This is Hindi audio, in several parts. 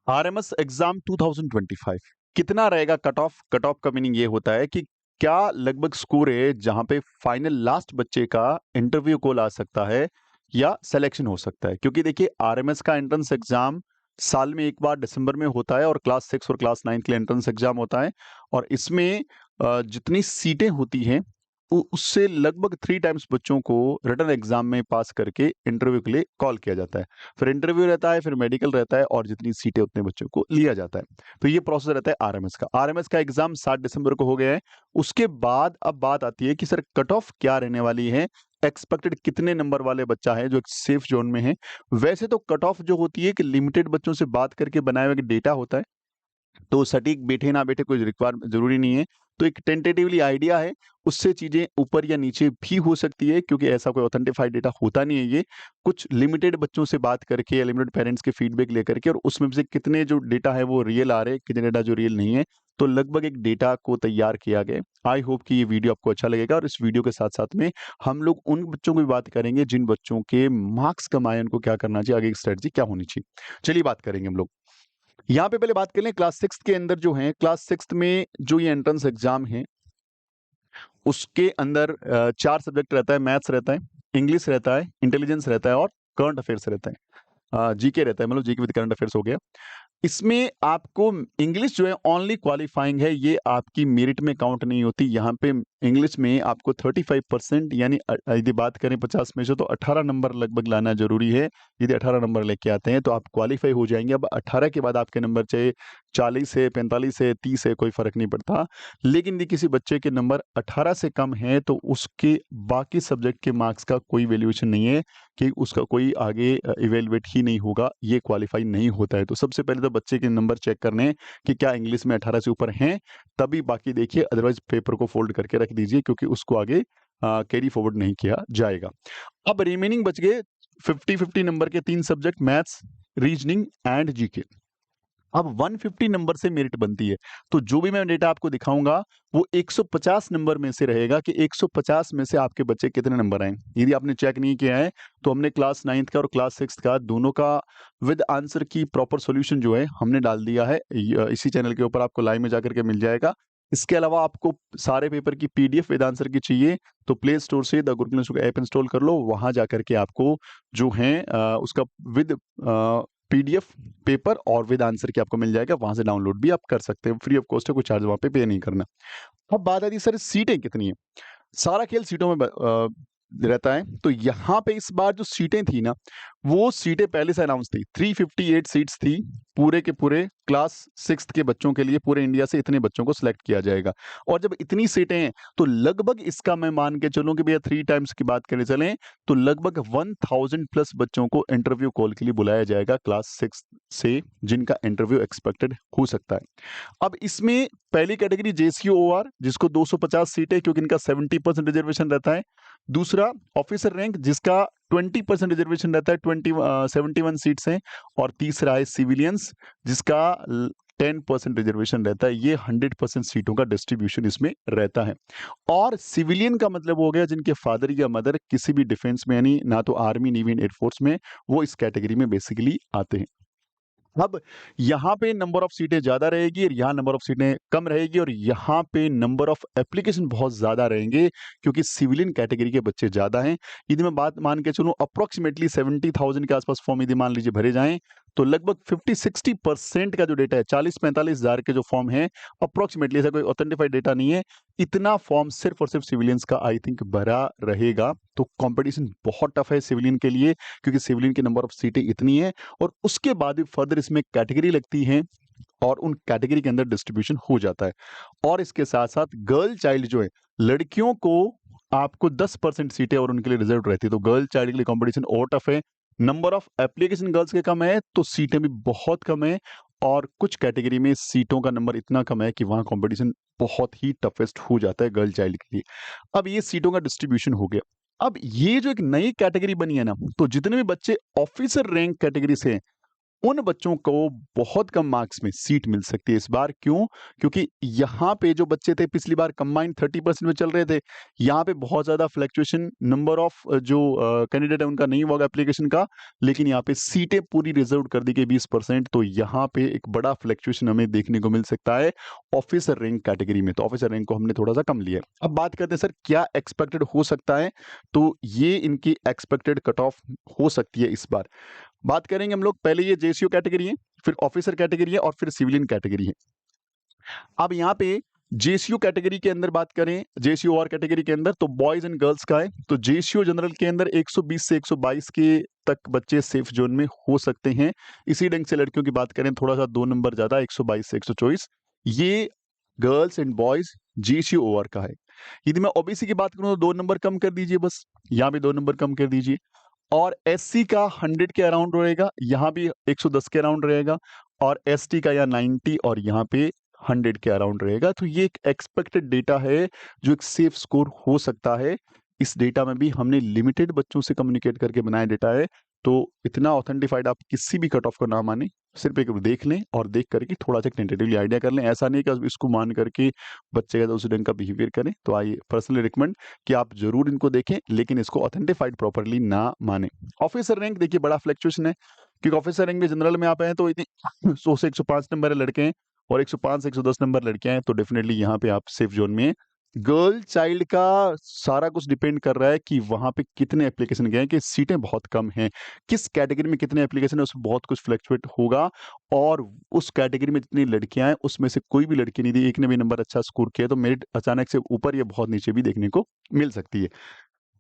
आरएमएस एग्जाम 2025 कितना रहेगा कट ऑफ? कट ऑफ का मीनिंग ये होता है कि क्या लगभग स्कोर है जहां पे फाइनल लास्ट बच्चे का इंटरव्यू कॉल आ सकता है या सिलेक्शन हो सकता है। क्योंकि देखिए आरएमएस का एंट्रेंस एग्जाम साल में एक बार दिसंबर में होता है और क्लास 6 और क्लास 9 के लिए एंट्रेंस एग्जाम होता है। और इसमें जितनी सीटें होती हैं उससे लगभग 3 टाइम्स बच्चों को रिटन एग्जाम में पास करके इंटरव्यू के लिए कॉल किया जाता है। फिर इंटरव्यू रहता है, फिर मेडिकल रहता है और जितनी सीटें उतने बच्चों को लिया जाता है। तो ये प्रोसेस रहता है आरएमएस का। आरएमएस का एग्जाम 7 दिसंबर को हो गया है। उसके बाद अब बात आती है कि सर कट ऑफ क्या रहने वाली है, एक्सपेक्टेड कितने नंबर वाले बच्चा है जो एक सेफ जोन में है। वैसे तो कट ऑफ जो होती है कि लिमिटेड बच्चों से बात करके बनाया हुआ डेटा होता है, तो सटीक बैठे ना बैठे कोई रिक्वायर जरूरी नहीं है। तो एक टेंटेटिवली आइडिया है, उससे चीजें ऊपर या नीचे भी हो सकती है क्योंकि ऐसा कोई ऑथेंटिफाइड डेटा होता नहीं है। ये कुछ लिमिटेड बच्चों से बात करके या लिमिटेड पेरेंट्स के फीडबैक लेकर के और उसमें से कितने जो डेटा है वो रियल आ रहे हैं, कितने डेटा जो रियल नहीं है। तो लगभग एक डेटा को तैयार किया गया। आई होप कि ये वीडियो आपको अच्छा लगेगा और इस वीडियो के साथ साथ में हम लोग उन बच्चों की भी बात करेंगे जिन बच्चों के मार्क्स कम आए, उनको क्या करना चाहिए, आगे की स्ट्रेटजी क्या होनी चाहिए। चलिए बात करेंगे हम लोग। यहाँ पे पहले बात कर लें क्लास 6 के अंदर जो है, क्लास 6 में जो ये एंट्रेंस एग्जाम है उसके अंदर 4 सब्जेक्ट रहता है। मैथ्स रहता है, इंग्लिश रहता है, इंटेलिजेंस रहता है और करंट अफेयर्स रहता है। जीके रहता है, मतलब जीके विद करंट अफेयर्स हो गया। इसमें आपको इंग्लिश जो है ओनली क्वालिफाइंग है, ये आपकी मेरिट में काउंट नहीं होती। यहाँ पे इंग्लिश में आपको 35% यानी यदि बात करें 50 में से तो 18 नंबर लगभग लाना जरूरी है। यदि 18 नंबर लेके आते हैं तो आप क्वालिफाई हो जाएंगे। अब 18 के बाद आपके नंबर चाहे 40 है, 45 है, 30 है, कोई फर्क नहीं पड़ता। लेकिन यदि किसी बच्चे के नंबर 18 से कम है तो उसके बाकी सब्जेक्ट के मार्क्स का कोई वैल्यूएशन नहीं है, कि उसका कोई आगे इवेलुएट ही नहीं होगा, ये क्वालिफाई नहीं होता है। तो सबसे पहले तो बच्चे के नंबर चेक करने हैं कि क्या इंग्लिश में 18 से ऊपर हैं, तभी बाकी देखिए। अदरवाइज पेपर को फोल्ड करके रख दीजिए क्योंकि उसको आगे कैरी फॉरवर्ड नहीं किया जाएगा। अब रिमेनिंग बच गए 50-50 नंबर के 3 subject, maths, reasoning and GK. अब 150 नंबर से मेरिट बनती है। तो जो भी मैं डेटा आपको दिखाऊंगा वो 150 नंबर में से रहेगा कि 150 में से आपके बच्चे कितने नंबर आए। यदि आपने चेक नहीं किया है तो हमने क्लास 9th का और क्लास 6th का दोनों का विद आंसर की प्रॉपर सॉल्यूशन जो है हमने डाल दिया है। इसी चैनल के ऊपर आपको लाइव में जाकर के मिल जाएगा। इसके अलावा आपको सारे पेपर की पीडीएफ विद आंसर की चाहिए तो प्ले स्टोर से the Gurukul institute app install कर लो। वहां जाकर के आपको जो है उसका विद पीडीएफ पेपर और विद आंसर की आपको मिल जाएगा। वहां से डाउनलोड भी आप कर सकते हैं, फ्री ऑफ कॉस्ट है, कोई चार्ज वहां पे नहीं करना। अब बात आती है सर सीटें कितनी है। सारा खेल सीटों में रहता है। तो यहाँ पे इस बार जो सीटें थी ना, वो सीटें पहले से अनाउंस थी। 358 सीट्स थी पूरे के पूरे क्लास 6 के बच्चों के लिए। पूरे इंडिया से इतने बच्चों को सिलेक्ट किया जाएगा। और जब इतनी सीटें हैं तो लगभग इसका मैं मान के चलूं कि भैया 3 टाइम्स की बात करें चलें तो लगभग 1000 प्लस बच्चों को इंटरव्यू कॉल के लिए बुलाया जाएगा क्लास 6 से, जिनका इंटरव्यू एक्सपेक्टेड हो सकता है। अब इसमें पहली कैटेगरी जेसीओआर जिसको 250 सीट है क्योंकि इनका 70% रिजर्वेशन रहता है। दूसरा ऑफिसर रैंक जिसका 20% रिजर्वेशन रहता है, 71 सीट्स हैं। और तीसरा है सिविलियंस जिसका 10% रिजर्वेशन रहता है। ये 100% सीटों का डिस्ट्रीब्यूशन इसमें रहता है। और सिविलियन का मतलब हो गया जिनके फादर या मदर किसी भी डिफेंस में यानी ना तो आर्मी, नेवी, एयरफोर्स में, वो इस कैटेगरी में बेसिकली आते हैं। अब यहाँ पे नंबर ऑफ सीटें ज्यादा रहेगी और यहाँ नंबर ऑफ सीटें कम रहेगी और यहाँ पे नंबर ऑफ एप्लीकेशन बहुत ज्यादा रहेंगे क्योंकि सिविलियन कैटेगरी के बच्चे ज्यादा हैं। यदि मैं बात मान के चलूं अप्रोक्सीमेटली 70,000 के आसपास फॉर्म यदि मान लीजिए भरे जाएं तो लगभग 50-60% का जो डेटा है, 40-45 हजार के जो फॉर्म है अप्रोक्सीमेटली, ऐसा कोई ऑथेंटिफाइड डेटा नहीं है, इतना फॉर्म सिर्फ और सिर्फ सिविलियंस का आई थिंक भरा रहेगा। तो कंपटीशन बहुत टफ है सिविलियन के लिए क्योंकि सिविलियन की नंबर ऑफ सीटें इतनी है। और उसके बाद भी फर्दर इसमें कैटेगरी लगती है और उन कैटेगरी के अंदर डिस्ट्रीब्यूशन हो जाता है। और इसके साथ साथ गर्ल चाइल्ड जो है, लड़कियों को आपको 10% सीटें और उनके लिए रिजर्व रहती है। तो गर्ल चाइल्ड के लिए कंपटीशन और टफ है। नंबर ऑफ एप्लीकेशन गर्ल्स के कम है तो सीटें भी बहुत कम है। और कुछ कैटेगरी में सीटों का नंबर इतना कम है कि वहां कंपटीशन बहुत ही टफेस्ट हो जाता है गर्ल चाइल्ड के लिए। अब ये सीटों का डिस्ट्रीब्यूशन हो गया। अब ये जो एक नई कैटेगरी बनी है ना, तो जितने भी बच्चे ऑफिसर रैंक कैटेगरी से हैं उन बच्चों को बहुत कम मार्क्स में सीट मिल सकती है इस बार। क्यों? क्योंकि यहाँ पे जो बच्चे थे पिछली बार कंबाइंड 30% में चल रहे थे, यहाँ पे बहुत ज़्यादा फ्लक्चुएशन नंबर ऑफ जो कैंडिडेट है उनका नहीं हुआ एप्लीकेशन का, लेकिन यहाँ पे सीटें पूरी रिजर्व कर दी गई 20%। तो यहाँ पे एक बड़ा फ्लक्चुएशन हमें देखने को मिल सकता है ऑफिसर रैंक कैटेगरी में। तो ऑफिसर रैंक को हमने थोड़ा सा कम लिया है। अब बात करते हैं सर क्या एक्सपेक्टेड हो सकता है, तो ये इनकी एक्सपेक्टेड कट ऑफ हो सकती है इस बार। बात करेंगे हम लोग, पहले ये जेसीओ कैटेगरी है, फिर ऑफिसर कैटेगरी है और फिर सिविलियन कैटेगरी है। अब यहाँ पे जेसीओ कैटेगरी के अंदर बात करें, जेसीओ और कैटेगरी के अंदर तो बॉयज एंड गर्ल्स का है। तो जेसीओ जनरल के अंदर 120 से 122 के तक बच्चे सेफ जोन में हो सकते हैं। इसी ढंग से लड़कियों की बात करें थोड़ा सा 2 नंबर ज्यादा 122 से 124, ये girls and boys JCO OR का है। यदि मैं ओबीसी की बात करूं तो 2 नंबर कम कर दीजिए, बस यहाँ भी 2 नंबर कम कर दीजिए। और एससी का 100 के अराउंड रहेगा, यहाँ भी 110 के अराउंड रहेगा। और एसटी का या 90 और यहाँ पे 100 के अराउंड रहेगा। तो ये एक एक्सपेक्टेड डेटा है जो एक सेफ स्कोर हो सकता है। इस डेटा में भी हमने लिमिटेड बच्चों से कम्युनिकेट करके बनाया डेटा है, तो इतना ऑथेंटिफाइड आप किसी भी कट ऑफ को ना माने, सिर्फ एक देख लें और देख करके थोड़ा सा टेंटेटिवली आइडिया कर लें। ऐसा नहीं कि इसको मान करके बच्चे का दूसरे ढंग का बिहेवियर करें। तो आई पर्सनली रिकमेंड कि आप जरूर इनको देखें, लेकिन इसको ऑथेंटिफाइड प्रॉपरली ना माने। ऑफिसर रैंक देखिए बड़ा फ्लक्चुएशन है, क्योंकि ऑफिसर रैंक में जनरल में आप हैं तो इतनी 100 से 105 नंबर है लड़के हैं और 105 से 110 नंबर लड़कियां हैं, तो डेफिनेटली यहाँ पे आप सेफ जोन में हैं। गर्ल चाइल्ड का सारा कुछ डिपेंड कर रहा है कि वहां पे कितने एप्लीकेशन गए हैं, कि सीटें बहुत कम हैं, किस कैटेगरी में कितने एप्लीकेशन है उसमें बहुत कुछ फ्लक्चुएट होगा। और उस कैटेगरी में जितनी लड़कियां हैं उसमें से कोई भी लड़की नहीं दी, एक ने भी नंबर अच्छा स्कोर किया तो मेरिट अचानक से ऊपर या बहुत नीचे भी देखने को मिल सकती है।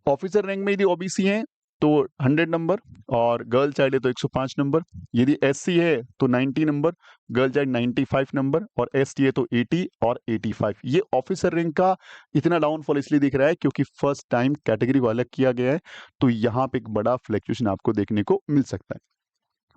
ऑफिसर रैंक में यदि ओबीसी है तो 100 नंबर और गर्ल चाइल्ड है तो 105 नंबर। यदि एससी है तो 90 नंबर, गर्ल चाइल्ड 95 नंबर और एसटी है तो 80 और 85। ये ऑफिसर रैंक का इतना डाउनफॉल इसलिए दिख रहा है क्योंकि फर्स्ट टाइम कैटेगरी को अलग किया गया है, तो यहाँ पे एक बड़ा फ्लक्चुएशन आपको देखने को मिल सकता है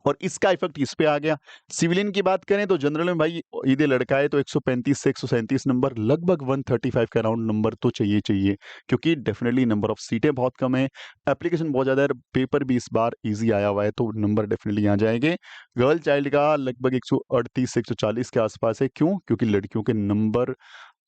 और इसका इफेक्ट इस पे आ गया। सिविलियन की बात करें तो जनरल में भाई यदि लड़का है तो 135 से 137 नंबर, लगभग 135 का राउंड नंबर तो चाहिए चाहिए, क्योंकि डेफिनेटली नंबर ऑफ सीटें बहुत कम है, एप्लीकेशन बहुत ज्यादा है, पेपर भी इस बार इजी आया हुआ है, तो नंबर डेफिनेटली यहाँ जाएंगे। गर्ल चाइल्ड का लगभग 138 से 140 के आसपास है। क्यों? क्योंकि लड़कियों के नंबर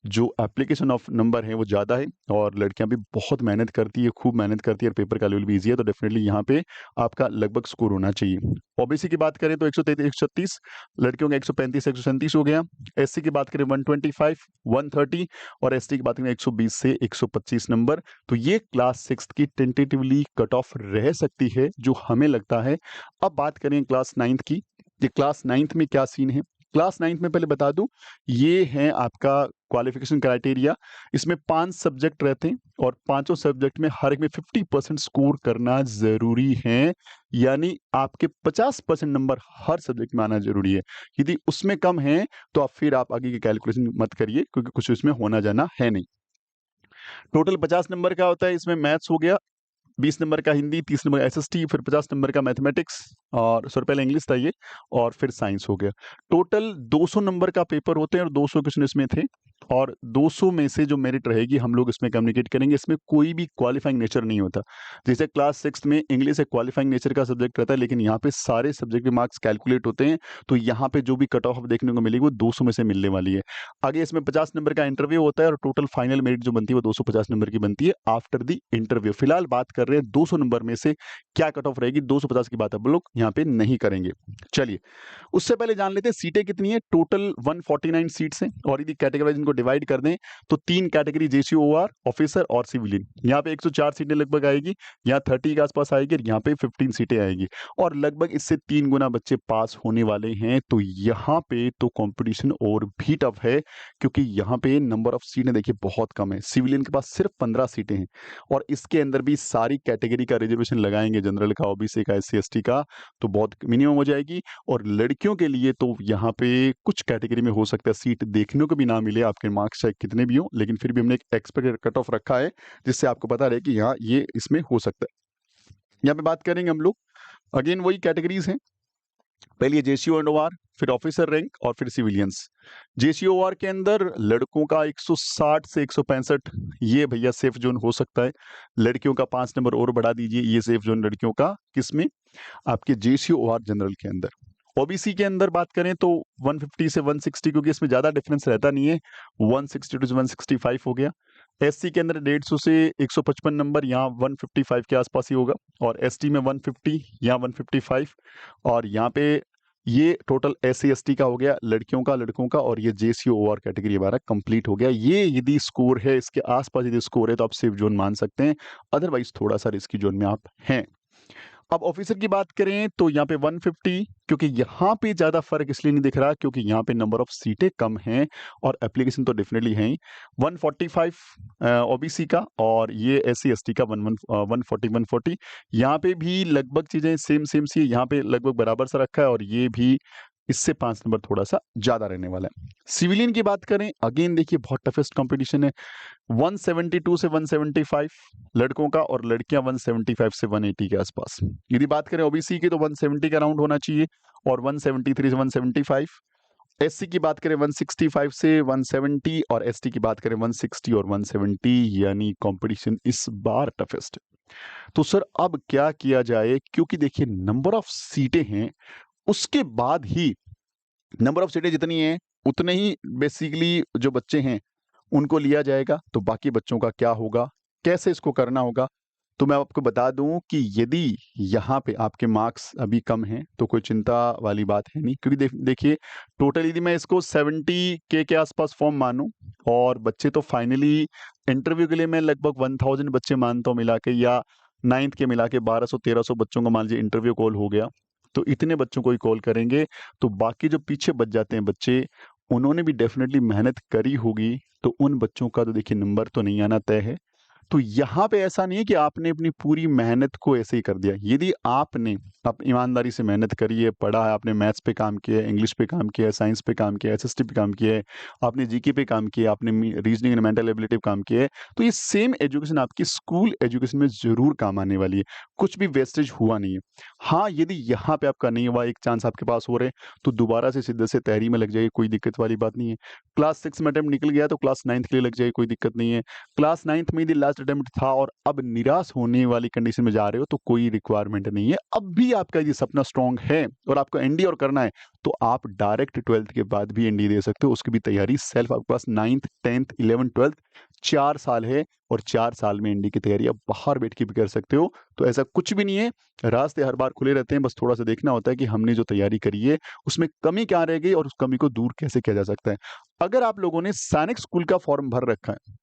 जो एप्लीकेशन ऑफ नंबर है वो ज़्यादा है और लड़कियां भी बहुत मेहनत करती है, खूब मेहनत करती है और पेपर का लेवल भी ईजी है, तो डेफिनेटली यहाँ पे आपका लगभग स्कोर होना चाहिए। ओबीसी की बात करें तो 133 136, लड़कियों का 135 137 हो गया। एससी की बात करें 125 130 और एसटी की बात करें 120 से 125 नंबर। तो ये क्लास 6 की टेंटेटिवली कट ऑफ रह सकती है जो हमें लगता है। अब बात करें क्लास 9th की, कि क्लास 9th में क्या सीन है। क्लास 9th में पहले बता दूं, ये है आपका क्वालिफिकेशन क्राइटेरिया। इसमें 5 सब्जेक्ट रहते हैं और पांचों सब्जेक्ट में हर एक में 50% स्कोर करना जरूरी है, यानी आपके 50% नंबर हर सब्जेक्ट में आना जरूरी है। यदि उसमें कम है तो आप फिर आप आगे की कैलकुलेशन मत करिए, क्योंकि कुछ इसमें होना जाना है नहीं। टोटल 50 नंबर का होता है, इसमें मैथ्स हो गया, 20 नंबर का हिंदी, 30 नंबर का एसएसटी, फिर 50 नंबर का मैथमेटिक्स और सॉरी पहले इंग्लिश था ये, और फिर साइंस हो गया। टोटल 200 नंबर का पेपर होते हैं और 200 क्वेश्चन इसमें थे, और 200 में से जो मेरिट रहेगी हम लोग इसमें कम्युनिकेट करेंगे। इसमें कोई भी क्वालिफाइंग नेचर नहीं होता। जैसे क्लास 6 में इंग्लिश एक क्वालिफाइंग नेचर का सब्जेक्ट रहता है, लेकिन यहाँ पे सारे सब्जेक्ट के मार्क्स कैलकुलेट होते हैं, तो यहाँ पे जो भी कट ऑफ देखने को मिलेगी वो 200 में से मिलने वाली है। आगे इसमें 50 नंबर का इंटरव्यू होता है और टोटल फाइनल मेरिट जो बनती है वो 250 नंबर की बनती है आफ्टर द इंटरव्यू। फिलहाल बात कर रहे हैं 200 नंबर में से क्या कट ऑफ रहेगी, 250 की बात हम लोग यहाँ पे नहीं करेंगे। चलिए उससे पहले जान लेते हैं सीटें कितनी है। टोटल 149 सीट्स हैं और यदि कैटेगराइज इनको डिवाइड कर दें तो 3 कैटेगरी जेसीओआर, ऑफिसर और सिविलियन। यहाँ पे 104 सीटें लगभग आएगी, यहाँ 30 के आसपास आएगी और यहाँ पे 15 सीटें आएगी, और लगभग इससे 3 गुना बच्चे पास होने वाले हैं। तो यहाँ पे तो कंपटीशन और भी टफ है, क्योंकि यहाँ पे नंबर ऑफ सीटें देखिए बहुत कम है। सिविलियन के पास सिर्फ 15 सीटें हैं और इसके अंदर भी सारी कैटेगरी का रिजर्वेशन लगाएंगे, जनरल का, ओबीसी का, एससी एसटी का, तो बहुत मिनिमम हो जाएगी। और लड़कियों के लिए तो यहाँ पे कुछ कैटेगरी में हो सकता है सीट देखने को भी ना मिले, आपके मार्क्स चाहे कितने भी हो, लेकिन फिर भी हमने एक एक्सपेक्टेड कट ऑफ रखा है जिससे आपको पता रहे कि यहाँ ये इसमें हो सकता है। यहाँ पे बात करेंगे हम लोग, अगेन वही कैटेगरीज हैं, पहले जेसीओ एंड ओआर, फिर ऑफिसर रैंक और फिर सिविलियंस। जेसीओ ओआर के अंदर लड़कों का 160 से 165, ये भैया सेफ जोन हो सकता है। लड़कियों का 5 नंबर और बढ़ा दीजिए, ये सेफ जोन लड़कियों का किसमें, आपके जेसीओ ओआर जनरल के अंदर। ओबीसी के अंदर बात करें तो 150 से 160, क्योंकि इसमें ज़्यादा डिफरेंस रहता नहीं है, 162 से 165 हो गया। एससी के अंदर 150 से 155 नंबर, यहाँ 155 के आसपास ही होगा। और एसटी में 150, यहाँ 155। और यहाँ पे ये टोटल एससी एसटी का हो गया, लड़कों का, और ये जेसीओ कैटेगरी हमारा कंप्लीट हो गया। ये यदि स्कोर है, इसके आसपास यदि स्कोर है तो आप सेफ जोन मान सकते हैं, अदरवाइज थोड़ा सा रिस्की जोन में आप हैं। अब ऑफिसर की बात करें तो यहाँ पे 150, क्योंकि यहाँ पे ज़्यादा फर्क इसलिए नहीं दिख रहा क्योंकि यहाँ पे नंबर ऑफ सीटें कम हैं और एप्लीकेशन तो डेफिनेटली हैं ही। 145 ओबीसी का, और ये एससी एसटी का 140 यहाँ पे भी लगभग चीज़ें सेम सेम सी है, यहाँ पे लगभग बराबर सा रखा है, और ये भी इससे 5 नंबर थोड़ा सा ज़्यादा रहने वाला है। सिविलियन की बात करें, अगेन देखिए बहुत टफेस्ट कंपटीशन है। 172 से 175 लड़कों का, और लड़कियां 175 से 180 के आसपास। यदि बात करें ओबीसी की तो 170 का राउंड होना चाहिए, और 173 से 175। एससी की बात करें 165 से 170, और एसटी की बात करें 160 और 170, यानी कंपटीशन इस बार टफेस्ट। तो सर अब क्या किया जाए, क्योंकि देखिए नंबर ऑफ सीटें हैं, उसके बाद ही नंबर ऑफ सीटें जितनी हैं उतने ही बेसिकली जो बच्चे हैं उनको लिया जाएगा। तो बाकी बच्चों का क्या होगा, कैसे इसको करना होगा? तो मैं आपको बता दूं कि यदि यहाँ पे आपके मार्क्स अभी कम हैं तो कोई चिंता वाली बात है नहीं, क्योंकि देखिए टोटल यदि मैं इसको 70 के आसपास फॉर्म मानूं, और बच्चे तो फाइनली इंटरव्यू के लिए मैं लगभग 1000 बच्चे मानता हूँ मिला के, या 9th के मिला के 1200-1300 बच्चों का मान लीजिए इंटरव्यू कॉल हो गया, तो इतने बच्चों को ही कॉल करेंगे। तो बाकी जो पीछे बच जाते हैं बच्चे, उन्होंने भी डेफिनेटली मेहनत करी होगी, तो उन बच्चों का तो देखिए नंबर तो नहीं आना तय है। तो यहाँ पे ऐसा नहीं है कि आपने अपनी पूरी मेहनत को ऐसे ही कर दिया। यदि आपने आप ईमानदारी से मेहनत करी है, पढ़ा है, आपने मैथ्स पे काम किया है, इंग्लिश पे काम किया है, साइंस पे काम किया है, एसएसटी पे काम किया है, आपने जीके पे काम किया है, आपने रीजनिंग एंड मेंटल एबिलिटी पे काम किया है, तो ये सेम एजुकेशन आपकी स्कूल एजुकेशन में जरूर काम आने वाली है। कुछ भी वेस्टेज हुआ नहीं है। हाँ, यदि यहाँ पे आपका नहीं हुआ, एक चांस आपके पास हो रहे, तो दोबारा से सीधे से तैयारी में लग जाइए, कोई दिक्कत वाली बात नहीं है। क्लास 6 में अटेम्प्ट निकल गया तो क्लास 9th के लिए लग जाइए, कोई दिक्कत नहीं है। क्लास 9th में यदि लास्ट अटेम्प्ट था और अब निराश होने वाली कंडीशन में जा रहे हो, तो कोई रिक्वायरमेंट नहीं है। अब भी आपका ये सपना स्ट्रांग है और आपको एनडीए और करना है, तो आप डायरेक्ट 12th के बाद भी एनडीए दे सकते हो। उसकी भी तैयारी सेल्फ, आपके पास 9th 10th 11th 12th 4 साल है, और 4 साल में एनडीए की तैयारी आप बाहर बैठ के भी कर सकते हो। तो ऐसा कुछ भी नहीं है, रास्ते हर बार खुले रहते हैं, बस थोड़ा सा देखना होता है कि हमने जो तैयारी करी है उसमें कमी क्या रह गई और उस कमी को दूर कैसे किया जा सकता है। अगर आप लोगों ने सैनिक स्कूल का फॉर्म भर रखा है,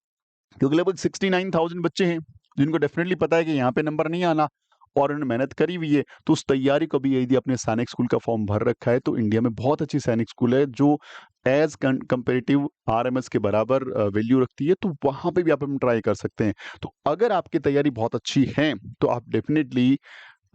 क्योंकि लगभग 69,000 बच्चे हैं जिनको डेफिनेटली पता है कि यहाँ पे नंबर नहीं आना, और उन्होंने मेहनत करी हुई है, तो उस तैयारी को भी यदि अपने सैनिक स्कूल का फॉर्म भर रखा है, तो इंडिया में बहुत अच्छी सैनिक स्कूल है जो एज कंपेरेटिव आरएमएस के बराबर वैल्यू रखती है, तो वहां पे भी आप ट्राई कर सकते हैं। तो अगर आपकी तैयारी बहुत अच्छी है तो आप डेफिनेटली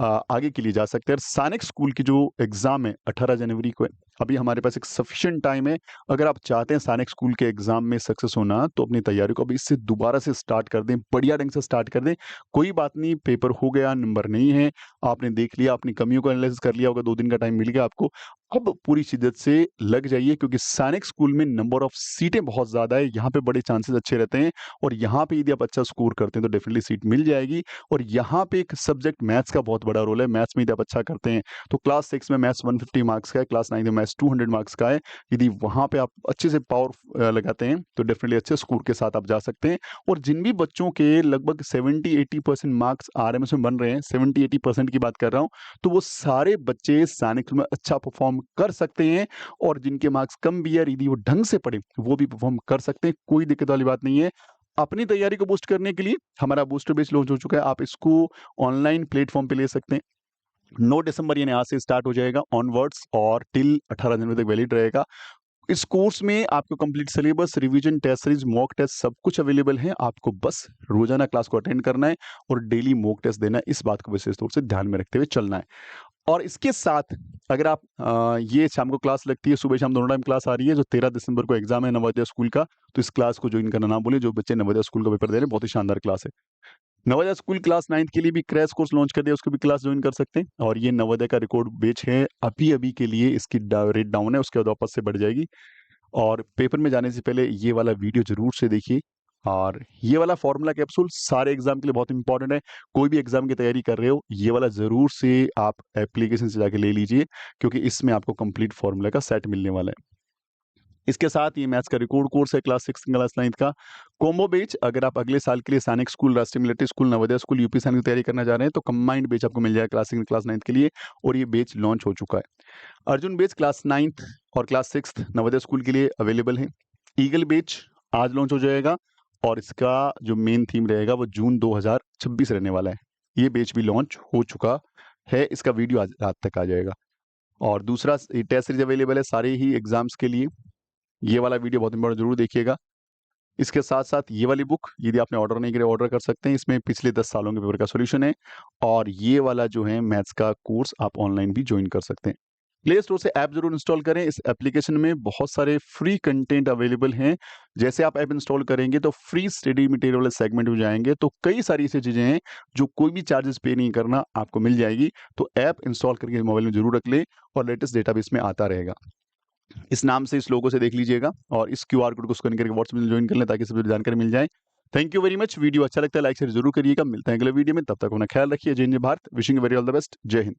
आगे के लिए जा सकते हैं। सैनिक स्कूल की जो एग्जाम है 18 जनवरी को है, अभी हमारे पास एक सफिशिएंट टाइम है। अगर आप चाहते हैं सैनिक स्कूल के एग्जाम में सक्सेस होना, तो अपनी तैयारी को अभी इससे दोबारा से स्टार्ट कर दें, बढ़िया ढंग से स्टार्ट कर दें। कोई बात नहीं, पेपर हो गया, नंबर नहीं है, आपने देख लिया, अपनी कमियों को एनालिसिस कर लिया होगा, 2 दिन का टाइम मिल गया आपको। अब पूरी शिद्दत से लग जाइए, क्योंकि सैनिक स्कूल में नंबर ऑफ सीटें बहुत ज़्यादा है, यहाँ पे बड़े चांसेस अच्छे रहते हैं, और यहाँ पे यदि आप अच्छा स्कोर करते हैं तो डेफिनेटली सीट मिल जाएगी। और यहाँ पे एक सब्जेक्ट मैथ्स का बहुत बड़ा रोल है। मैथ्स में यदि आप अच्छा करते हैं तो क्लास 6 में मैथ्स 150 मार्क्स का है, क्लास 9 में मैथ्स 200 मार्क्स का है। यदि वहाँ पे आप अच्छे से पावर लगाते हैं तो डेफिनेटली अच्छे स्कोर के साथ आप जा सकते हैं। और जिन भी बच्चों के लगभग 70-80% मार्क्स आरएमएस में बन रहे हैं, 70-80% की बात कर रहा हूँ, तो वो सारे बच्चे सैनिक में अच्छा परफॉर्म कर सकते हैं। और जिनके मार्क्स कम भी है, यदि वो ढंग से पढ़े, वो भी परफॉर्म कर सकते हैं, कोई दिक्कत वाली बात नहीं है। अपनी तैयारी को बूस्ट करने के लिए हमारा बूस्टर बैच लॉन्च हो चुका है, आप इसको ऑनलाइन प्लेटफॉर्म पे ले सकते हैं। 9 दिसंबर यानी आज से स्टार्ट हो जाएगा ऑनवर्ड्स, और टिल 18 जनवरी तक वैलिड रहेगा। इस कोर्स में आपको complete syllabus, revision, test series, mock test सब कुछ अवेलेबल है। आपको बस रोजाना क्लास को अटेंड करना है और डेली मॉक टेस्ट देना है। इस बात को विशेष तौर से ध्यान में रखते हुए चलना है। और इसके साथ अगर आप ये शाम को क्लास लगती है, सुबह शाम दोनों टाइम क्लास आ रही है, जो 13 दिसंबर को एग्जाम है नवोदय स्कूल का, तो इस क्लास को ज्वाइन करना ना भूलें। जो बच्चे नवोदय स्कूल का पेपर दे रहे हैं, बहुत ही शानदार क्लास है। नवोदय स्कूल क्लास 9th के लिए भी क्रैश कोर्स लॉन्च कर दिया, उसको भी क्लास ज्वाइन कर सकते हैं। और ये नवोदय का रिकॉर्ड बैच है, अभी अभी के लिए इसकी रेट डाउन है, उसके बाद वापस से बढ़ जाएगी। और पेपर में जाने से पहले ये वाला वीडियो जरूर से देखिए, और ये वाला फॉर्मूला कैप्सूल सारे एग्जाम के लिए बहुत इंपॉर्टेंट है। कोई भी एग्जाम की तैयारी कर रहे हो, ये वाला ज़रूर से आप एप्लीकेशन से जाके ले लीजिए, क्योंकि इसमें आपको कंप्लीट फॉर्मूला का सेट मिलने वाला है। इसके साथ ये मैथ्स का रिकॉर्ड कोर्स है क्लास 6 क्लास 9 का कॉम्बो बैच। अगर आप अगले साल के लिए सैनिक स्कूल, राष्ट्रीय military school, Navodaya school, UP सैनिक की तैयारी करना चाह रहे हैं तो कंबाइंड बैच आपको मिल जाएगा क्लास 6 क्लास 9 के लिए, और ये बैच लॉन्च हो चुका है। अर्जुन बैच क्लास 9 और क्लास 6 नवोदय स्कूल के लिए अवेलेबल है। ईगल बैच आज लॉन्च हो जाएगा, और इसका जो मेन थीम रहेगा वो जून 2026 रहने वाला है। ये बैच भी लॉन्च हो चुका है, इसका वीडियो आज रात तक आ जाएगा। और दूसरा टेस्ट सीरीज अवेलेबल है सारे ही एग्जाम्स के लिए। ये वाला वीडियो बहुत इंपॉर्टेंट, जरूर देखिएगा। इसके साथ साथ ये वाली बुक यदि आपने ऑर्डर नहीं किया, ऑर्डर कर सकते हैं। इसमें पिछले 10 सालों के पेपर का सॉल्यूशन है, और ये वाला जो है मैथ्स का कोर्स आप ऑनलाइन भी ज्वाइन कर सकते हैं। प्ले स्टोर से ऐप जरूर इंस्टॉल करें। इस एप्लीकेशन में बहुत सारे फ्री कंटेंट अवेलेबल हैं। जैसे आप ऐप इंस्टॉल करेंगे तो फ्री स्टडी मटेरियल वाले सेगमेंट में जाएंगे तो कई सारी ऐसी चीजें हैं जो कोई भी चार्जेस पे नहीं करना, आपको मिल जाएगी। तो ऐप इंस्टॉल करके मोबाइल में जरूर रख ले, और लेटेस्ट डेटाबेस में आता रहेगा। इस नाम से, इस लोगो से देख लीजिएगा, और इस क्यूआर कोड को स्कैन करके व्हाट्सएप में ज्वाइन कर लें ताकि सभी जानकारी मिल जाए। Thank you very much. Video अच्छा लगता है लाइक शेयर जरूर करिएगा। मिलते हैं अगले वीडियो में, तब तक अपना ख्याल रखिए। जय हिंद, जय Bharat. Wishing very all the best. जय हिंद।